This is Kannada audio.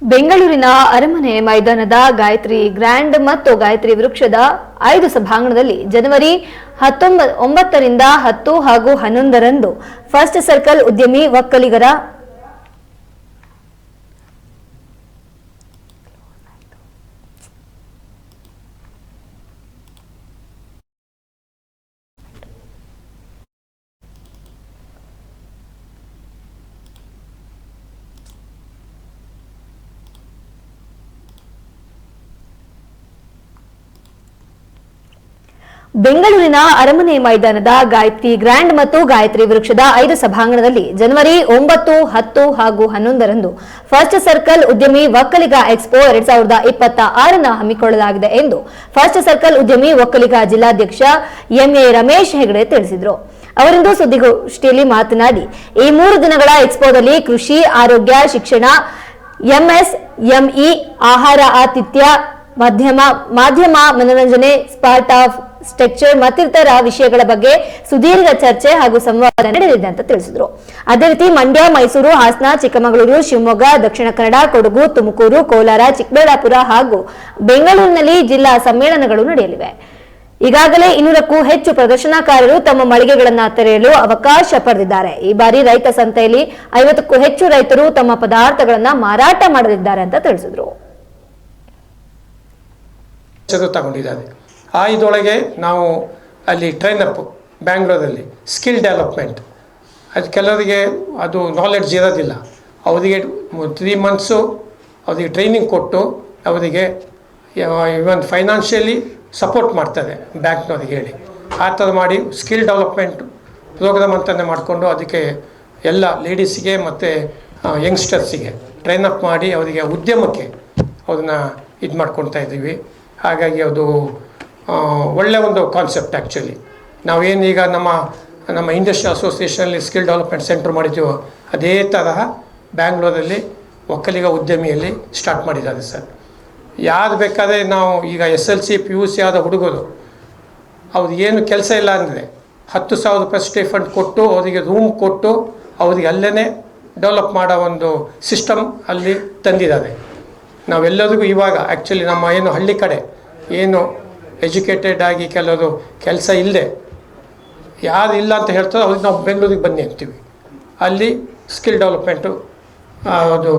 ಬೆಂಗಳೂರಿನ ಅರಮನೆ ಮೈದಾನದ ಗಾಯತ್ರಿ ಗ್ರ್ಯಾಂಡ್ ಮತ್ತು ಗಾಯತ್ರಿ ವೃಕ್ಷದ 5 ಸಭಾಂಗಣದಲ್ಲಿ ಜನವರಿ 19 ರಿಂದ 10 ಹಾಗೂ 11 ರಂದು ಫಸ್ಟ್ ಸರ್ಕಲ್ ಉದ್ಯಮಿ ಒಕ್ಕಲಿಗರ ಬೆಂಗಳೂರಿನ ಅರಮನೆ ಮೈದಾನದ ಗಾಯತ್ರಿ ಗ್ರ್ಯಾಂಡ್ ಮತ್ತು ಗಾಯತ್ರಿ ವೃಕ್ಷದ 5 ಸಭಾಂಗಣದಲ್ಲಿ ಜನವರಿ 9, 10 ಹಾಗೂ 11 ರಂದು ಫಸ್ಟ್ ಸರ್ಕಲ್ ಉದ್ಯಮಿ ಒಕ್ಕಲಿಗ ಎಕ್ಸ್ಪೋ 2026 ಹಮ್ಮಿಕೊಳ್ಳಲಾಗಿದೆ ಎಂದು ಫಸ್ಟ್ ಸರ್ಕಲ್ ಉದ್ಯಮಿ ಒಕ್ಕಲಿಗ ಜಿಲ್ಲಾಧ್ಯಕ್ಷ ಎಂಎ ರಮೇಶ್ ಹೆಗಡೆ ತಿಳಿಸಿದರು. ಅವರಿಂದು ಸುದ್ದಿಗೋಷ್ಠಿಯಲ್ಲಿ ಮಾತನಾಡಿ, ಈ 3 ದಿನಗಳ ಎಕ್ಸ್ಪೋದಲ್ಲಿ ಕೃಷಿ, ಆರೋಗ್ಯ, ಶಿಕ್ಷಣ, ಎಂಎಸ್ಎಂಇ, ಆಹಾರ, ಆತಿಥ್ಯ, ಮಾಧ್ಯಮ, ಮನೋರಂಜನೆ, ಸ್ಪಾಟ್ ಆಫ್ ಸ್ಟ್ರಕ್ಚರ್ ಮತ್ತಿತರ ವಿಷಯಗಳ ಬಗ್ಗೆ ಸುದೀರ್ಘ ಚರ್ಚೆ ಹಾಗೂ ಸಂವಾದ ನಡೆಯಲಿದೆ ಅಂತ ತಿಳಿಸಿದರು. ಅದೇ ರೀತಿ ಮಂಡ್ಯ, ಮೈಸೂರು, ಹಾಸನ, ಚಿಕ್ಕಮಗಳೂರು, ಶಿವಮೊಗ್ಗ, ದಕ್ಷಿಣ ಕನ್ನಡ, ಕೊಡಗು, ತುಮಕೂರು, ಕೋಲಾರ, ಚಿಕ್ಕಬಳ್ಳಾಪುರ ಹಾಗೂ ಬೆಂಗಳೂರಿನಲ್ಲಿ ಜಿಲ್ಲಾ ಸಮ್ಮೇಳನಗಳು ನಡೆಯಲಿವೆ. ಈಗಾಗಲೇ 200ಕ್ಕೂ ಹೆಚ್ಚು ಪ್ರದರ್ಶನಕಾರರು ತಮ್ಮ ಮಳಿಗೆಗಳನ್ನು ತೆರೆಯಲು ಅವಕಾಶ ಪಡೆದಿದ್ದಾರೆ. ಈ ಬಾರಿ ರೈತ ಸಂತೆಯಲ್ಲಿ 50ಕ್ಕೂ ಹೆಚ್ಚು ರೈತರು ತಮ್ಮ ಪದಾರ್ಥಗಳನ್ನು ಮಾರಾಟ ಮಾಡಲಿದ್ದಾರೆ ಅಂತ ತಿಳಿಸಿದರು. ಇದರೊಳಗೆ ನಾವು ಅಲ್ಲಿ ಟ್ರೈನಪ್ ಬ್ಯಾಂಗ್ಳೂರಲ್ಲಿ ಸ್ಕಿಲ್ ಡೆವಲಪ್ಮೆಂಟ್, ಅದು ಕೆಲವರಿಗೆ ಅದು ನಾಲೆಡ್ಜ್ ಇರೋದಿಲ್ಲ, ಅವರಿಗೆ 3 ಮಂತ್ಸು ಅವರಿಗೆ ಟ್ರೈನಿಂಗ್ ಕೊಟ್ಟು ಅವರಿಗೆ ಇವನ್ ಫೈನಾನ್ಷಿಯಲಿ ಸಪೋರ್ಟ್ ಮಾಡ್ತಾರೆ ಬ್ಯಾಂಕ್ನವ್ರಿಗೆ ಹೇಳಿ, ಆ ಥರ ಮಾಡಿ ಸ್ಕಿಲ್ ಡೆವಲಪ್ಮೆಂಟ್ ಪ್ರೋಗ್ರಾಮ್ ಅಂತಲೇ ಮಾಡಿಕೊಂಡು ಅದಕ್ಕೆ ಎಲ್ಲ ಲೇಡೀಸಿಗೆ ಮತ್ತು ಯಂಗ್ಸ್ಟರ್ಸಿಗೆ ಟ್ರೈನಪ್ ಮಾಡಿ ಅವರಿಗೆ ಉದ್ಯಮಕ್ಕೆ ಅದನ್ನು ಇದು ಮಾಡ್ಕೊಳ್ತಾ ಇದ್ದೀವಿ. ಹಾಗಾಗಿ ಅದು ಒಳ್ಳೆಯ ಒಂದು ಕಾನ್ಸೆಪ್ಟ್. ಆ್ಯಕ್ಚುಲಿ ನಾವೇನೀಗ ನಮ್ಮ ಇಂಡಸ್ಟ್ರಿ ಅಸೋಸಿಯೇಷನಲ್ಲಿ ಸ್ಕಿಲ್ ಡೆವಲಪ್ಮೆಂಟ್ ಸೆಂಟರ್ ಮಾಡಿದ್ದೀವೋ ಅದೇ ತರಹ ಬ್ಯಾಂಗ್ಳೂರಲ್ಲಿ ಒಕ್ಕಲಿಗ ಉದ್ಯಮಿಯಲ್ಲಿ ಸ್ಟಾರ್ಟ್ ಮಾಡಿದ್ದಾರೆ ಸರ್. ಯಾರು ಬೇಕಾದರೆ ನಾವು ಈಗ SLC PUC ಆದ ಹುಡುಗರು ಅವ್ರಿಗೆ ಏನು ಕೆಲಸ ಇಲ್ಲ ಅಂದರೆ 10,000 ರೂಪಾಯಿ ಸ್ಟೇಫಂಡ್ ಕೊಟ್ಟು ಅವರಿಗೆ ರೂಮ್ ಕೊಟ್ಟು ಅವರಿಗೆ ಅಲ್ಲೇ ಡೆವಲಪ್ ಮಾಡೋ ಒಂದು ಸಿಸ್ಟಮ್ ಅಲ್ಲಿ ತಂದಿದ್ದಾರೆ. ನಾವೆಲ್ಲರಿಗೂ ಇವಾಗ ಆ್ಯಕ್ಚುಲಿ ನಮ್ಮ ಏನು ಹಳ್ಳಿ ಕಡೆ ಏನು ಎಜುಕೇಟೆಡ್ ಆಗಿ ಕೆಲವರು ಕೆಲಸ ಇಲ್ಲದೆ ಯಾರು ಇಲ್ಲ ಅಂತ ಹೇಳ್ತಾರೋ ಅವ್ರಿಗೆ ನಾವು ಬೆಂಗಳೂರಿಗೆ ಬನ್ನಿ ಅಂತೀವಿ. ಅಲ್ಲಿ ಸ್ಕಿಲ್ ಡೆವಲಪ್ಮೆಂಟು ಅದು